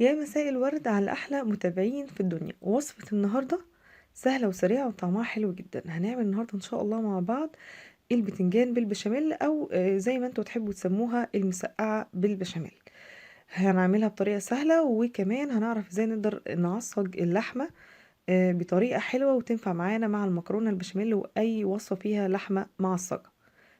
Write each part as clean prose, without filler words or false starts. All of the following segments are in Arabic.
يا مساء الورد على أحلى متابعين في الدنيا. وصفة النهاردة سهلة وسريعة وطعمها حلو جدا. هنعمل النهاردة إن شاء الله مع بعض البتنجان بالبشاميل، أو زي ما انتوا تحبوا تسموها المسقعة بالبشاميل. هنعملها بطريقة سهلة، وكمان هنعرف ازاي نقدر نعصج اللحمة بطريقة حلوة وتنفع معانا مع المكرونة البشاميل وأي وصفة فيها لحمة معصجة.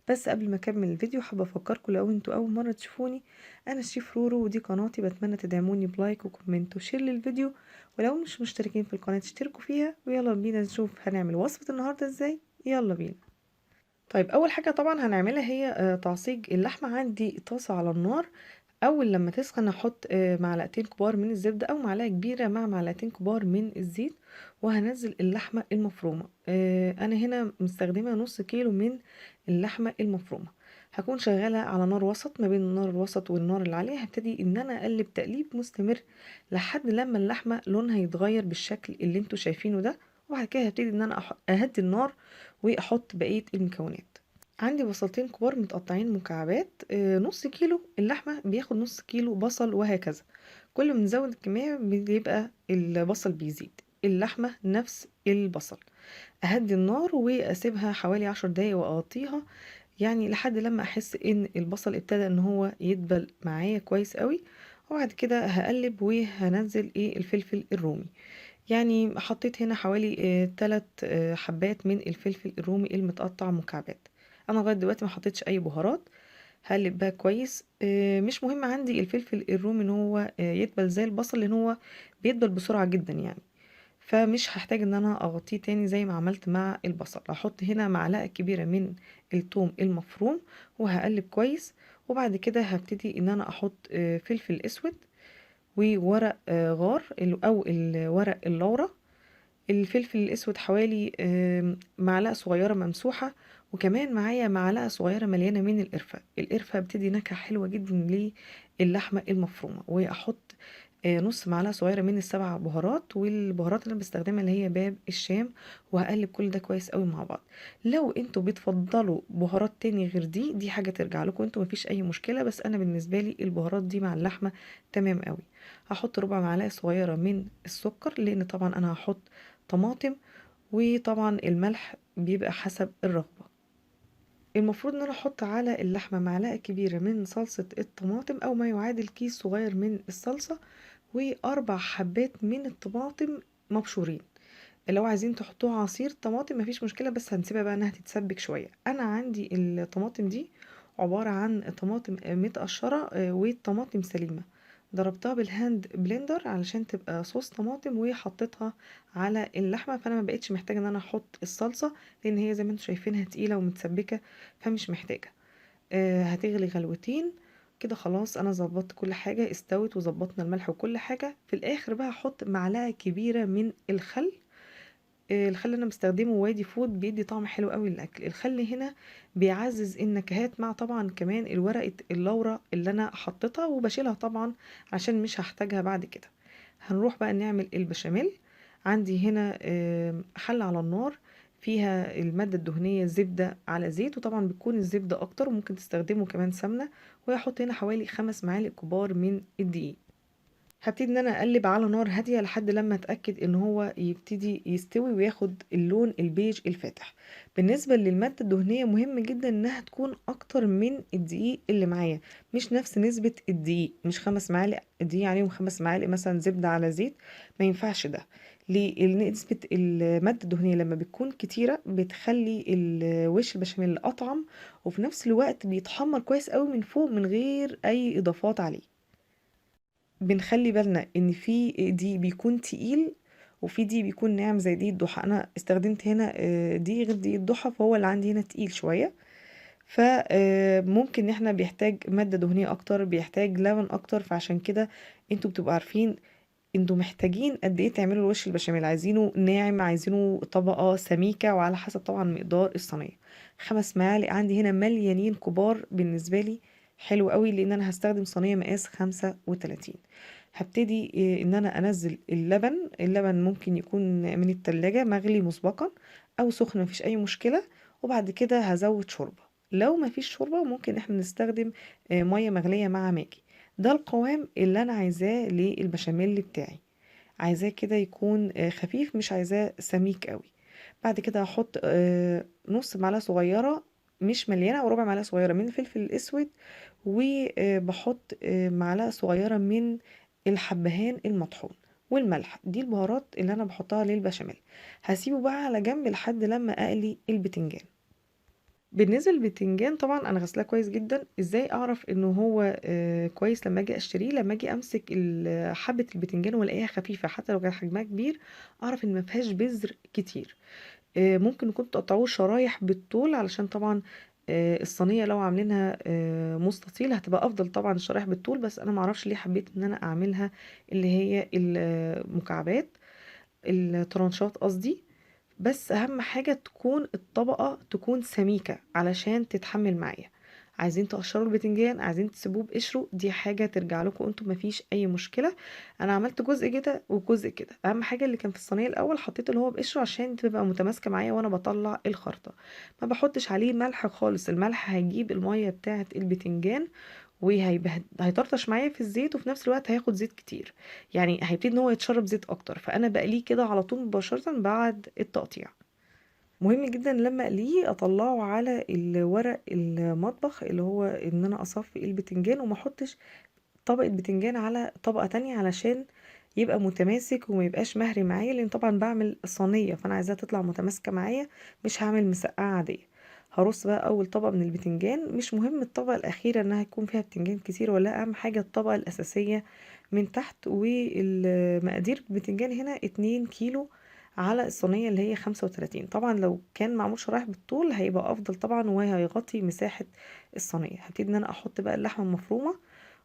بس قبل ما اكمل الفيديو حابه افكركم، لو انتوا اول مره تشوفوني، انا الشيف رورو ودي قناتي. بتمنى تدعموني بلايك وكومنت وشير للفيديو، ولو مش مشتركين في القناه تشتركوا فيها. ويلا بينا نشوف هنعمل وصفه النهارده ازاي. يلا بينا. طيب اول حاجه طبعا هنعملها هي تعصيج اللحمه. عندي طاسه على النار. اول لما تسخن احط معلقتين كبار من الزبده او معلقه كبيره مع معلقتين كبار من الزيت، وهنزل اللحمه المفرومه. انا هنا مستخدمه نص كيلو من اللحمه المفرومه. هكون شغاله على نار وسط. ما بين النار الوسط والنار اللي عليها هبتدي ان انا اقلب تقليب مستمر لحد لما اللحمه لونها يتغير بالشكل اللي انتوا شايفينه ده. وبعد كده هبتدي ان انا اهدي النار واحط بقيه المكونات. عندي بصلتين كبار متقطعين مكعبات. نص كيلو اللحمة بياخد نص كيلو بصل، وهكذا. كل ما نزود الكمية بيبقى البصل بيزيد، اللحمة نفس البصل. أهدي النار وأسيبها حوالي 10 دقايق وأغطيها، يعني لحد لما أحس إن البصل ابتدى إن هو يدبل معايا كويس قوي. وبعد كده هقلب وهنزل الفلفل الرومي. يعني حطيت هنا حوالي 3 حبات من الفلفل الرومي المتقطع مكعبات. انا لغايه دلوقتي ما حطيتش اي بهارات. هقلب بقى كويس. مش مهم عندي الفلفل الرومي ان هو يدبل زي البصل، لان هو بيدبل بسرعه جدا يعني. فمش هحتاج ان انا اغطيه تاني زي ما عملت مع البصل. هحط هنا معلقه كبيره من الثوم المفروم وهقلب كويس. وبعد كده هبتدي ان انا احط فلفل اسود وورق غار او ورق اللورة. الفلفل الاسود حوالي معلقة صغيرة ممسوحة. وكمان معايا معلقة صغيرة مليانة من القرفة. القرفة بتدي نكهة حلوة جدا للحمة المفرومة. واحط نص معلقة صغيرة من ال7 بهارات، والبهارات اللي انا بستخدمها اللي هي باب الشام. وهقلب كل ده كويس قوي مع بعض. لو انتوا بتفضلوا بهارات تاني غير دي حاجة ترجع لكم انتوا، مفيش اي مشكلة. بس انا بالنسبة لي البهارات دي مع اللحمة تمام قوي. هحط ربع معلقة صغيرة من السكر، لان طبعا انا هحط طماطم. وطبعا الملح بيبقى حسب الرغبة. المفروض ان انا احط على اللحمة معلقة كبيرة من صلصة الطماطم، او ما يعادل كيس صغير من الصلصة، و4 حبات من الطماطم مبشورين. لو عايزين تحطوها عصير طماطم مفيش مشكلة، بس هنسيبها بقى انها تتسبك شوية. انا عندي الطماطم دي عبارة عن طماطم متقشرة وطماطم سليمة. ضربتها بالهاند بلندر علشان تبقى صوص طماطم وحطيتها على اللحمة. فانا ما بقتش محتاجة ان انا احط الصلصة، لان هي زي ما انتم شايفينها تقيلة ومتسبكة، فمش محتاجة. هتغلي غلوتين كده. خلاص انا ظبطت كل حاجة استوت، وظبطنا الملح وكل حاجة. في الاخر بقى احط معلقة كبيرة من الخل. الخل اللي انا بستخدمه وادي فود، بيدي طعم حلو قوي للاكل. الخل هنا بيعزز النكهات، مع طبعا كمان الورقة اللورة اللي انا حطيتها وبشيلها طبعا عشان مش هحتاجها بعد كده. هنروح بقى نعمل البشاميل. عندي هنا حلة على النار فيها المادة الدهنية زبدة على زيت، وطبعا بتكون الزبدة اكتر، وممكن تستخدموا كمان سمنة. وهحط هنا حوالي 5 معالق كبار من الدقيق. هبتدي ان انا اقلب على نار هاديه لحد لما اتاكد ان هو يبتدي يستوي وياخد اللون البيج الفاتح. بالنسبه للماده الدهنيه مهم جدا انها تكون اكتر من الدقيق اللي معايا. مش نفس نسبه الدقيق، مش 5 معالق دقيق عليهم 5 معالق مثلا زبده على زيت. ما ينفعش ده. ليه؟ لان نسبه الماده الدهنيه لما بتكون كتيره بتخلي الوش البشاميل اطعم، وفي نفس الوقت بيتحمر كويس قوي من فوق من غير اي اضافات عليه. بنخلي بالنا ان في دي بيكون تقيل، وفي دي بيكون ناعم زي دي الضحى. انا استخدمت هنا دي غير دي الضحى، فهو اللي عندي هنا تقيل شوية. فممكن ان احنا بيحتاج مادة دهنية اكتر، بيحتاج لبن اكتر. فعشان كده انتوا بتبقوا عارفين انتوا محتاجين قد ايه تعملوا الوش البشاميل. عايزينه ناعم، عايزينه طبقة سميكة، وعلى حسب طبعا مقدار الصينية. 5 معالق عندي هنا مليانين كبار بالنسبة لي. حلو قوي، لان انا هستخدم صينية مقاس 35. هبتدي ان انا انزل اللبن ممكن يكون من التلاجة مغلي مسبقا او سخن، مفيش اي مشكلة. وبعد كده هزود شوربة. لو مفيش شوربة ممكن احنا نستخدم مية مغلية مع ماجي. ده القوام اللي انا عايزاه للبشاميل بتاعي. عايزاه كده يكون خفيف، مش عايزاه سميك قوي. بعد كده هحط نص معلقه صغيره، مش مليانه، او ربع معلقه صغيره من الفلفل الاسود، وبحط معلقه صغيره من الحبهان المطحون، والملح. دي البهارات اللي انا بحطها للبشاميل. هسيبه بقى على جنب لحد لما اقلي البتنجان. بالنسبة للبتنجان طبعا انا غسلاه كويس جدا. ازاي اعرف انه هو كويس؟ لما اجي اشتريه، لما اجي امسك حبة البتنجان والاقيها خفيفة حتى لو كان حجمها كبير، اعرف ان ما فيهاش بذر كتير. ممكن يكون تقطعوه شرايح بالطول، علشان طبعا الصينية لو عاملينها مستطيل هتبقى افضل طبعا الشرايح بالطول، بس انا معرفش ليه حبيت ان انا اعملها اللي هي المكعبات، الترانشات قصدي. بس اهم حاجة تكون الطبقة تكون سميكة علشان تتحمل معايا. عايزين تقشروا البتنجان، عايزين تسيبوه بقشره، دي حاجة ترجع لكم انتم، مفيش اي مشكلة. انا عملت جزء كده وجزء كده. اهم حاجة اللي كان في الصينية الاول حطيت اللي هو بقشره عشان تبقى متماسكة معايا وانا بطلع الخرطة. ما بحطش عليه ملح خالص، الملح هيجيب المية بتاعة البتنجان هيطرطش معايا في الزيت، وفي نفس الوقت هياخد زيت كتير، يعني هيبتدي ان هو يتشرب زيت اكتر. فانا بقليه كده على طول مباشرة بعد التقطيع. مهم جدا لما اقليه اطلعه على الورق المطبخ، اللي هو ان انا اصفي البتنجان وما احطش طبقة بتنجان على طبقة تانية، علشان يبقى متماسك وما يبقاش مهري معايا، لان طبعا بعمل صينية فانا عايزاها تطلع متماسكة معايا، مش هعمل مسقعة عادية. هرص بقى اول طبقة من البتنجان، مش مهم الطبقة الاخيرة انها يكون فيها بتنجان كتير ولا لأ، اهم حاجة الطبقة الاساسية من تحت. والمقادير البتنجان هنا 2 كيلو على الصينية اللي هي 35. طبعا لو كان معمول شرايح بالطول هيبقى افضل طبعا، وهيغطي مساحة الصينية. هبتدي ان انا احط بقى اللحمة المفرومة،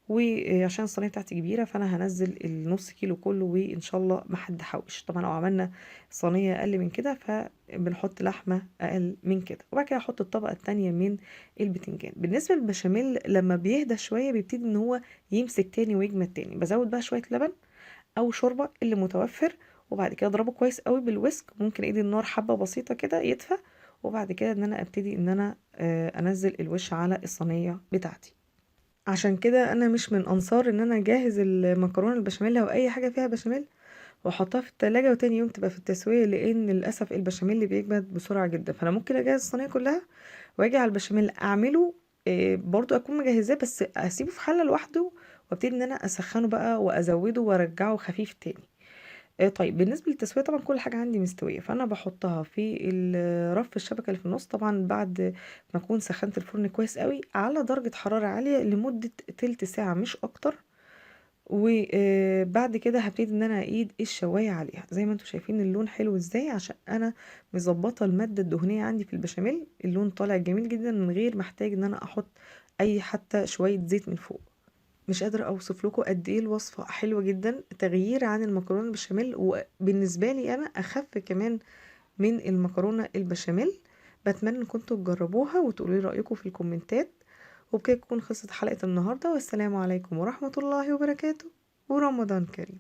وعشان الصينيه بتاعتي كبيره فانا هنزل النص كيلو كله، وان شاء الله ما حد حوش. طبعا لو عملنا صينيه اقل من كده فبنحط لحمه اقل من كده. وبعد كده احط الطبقه التانية من البتنجان. بالنسبه للبشاميل لما بيهدى شويه بيبتدي ان هو يمسك تاني ويجمد تاني، بزود بقى شويه لبن او شوربه اللي متوفر، وبعد كده اضربه كويس قوي بالويسك. ممكن ايدي النار حبه بسيطه كده يدفى، وبعد كده ان انا ابتدي ان انا انزل الوش على الصينيه بتاعتي. عشان كده انا مش من انصار ان انا اجهز المكرونه البشاميل او اي حاجه فيها بشاميل واحطها في التلاجة وتاني يوم تبقى في التسويه، لان للاسف البشاميل بيجمد بسرعه جدا. فانا ممكن اجهز الصينيه كلها واجي على البشاميل اعمله، برضو اكون مجهزاه بس اسيبه في حله لوحده، وابتدي ان انا اسخنه بقى وازوده وارجعه خفيف تاني. طيب بالنسبة للتسوية طبعا كل حاجة عندي مستوية، فأنا بحطها في رف الشبكة اللي في النص، طبعا بعد ما أكون سخنت الفرن كويس قوي على درجة حرارة عالية لمدة تلت ساعة مش أكتر. وبعد كده هبتدي ان انا اعيد الشوايه عليها. زي ما انتم شايفين اللون حلو ازاي، عشان انا مظبطه الماده الدهنيه عندي في البشاميل. اللون طالع جميل جدا من غير ما احتاج ان انا احط اي حتى شويه زيت من فوق. مش قادرة اوصف لكم قد ايه الوصفة حلوة جدا، تغيير عن المكرونة البشاميل، وبالنسبة لي انا اخف كمان من المكرونة البشاميل. بتمنى ان كنتوا تجربوها وتقولوا لي رأيكم في الكومنتات. وبكده تكون خلصت حلقة النهاردة، والسلام عليكم ورحمة الله وبركاته، ورمضان كريم.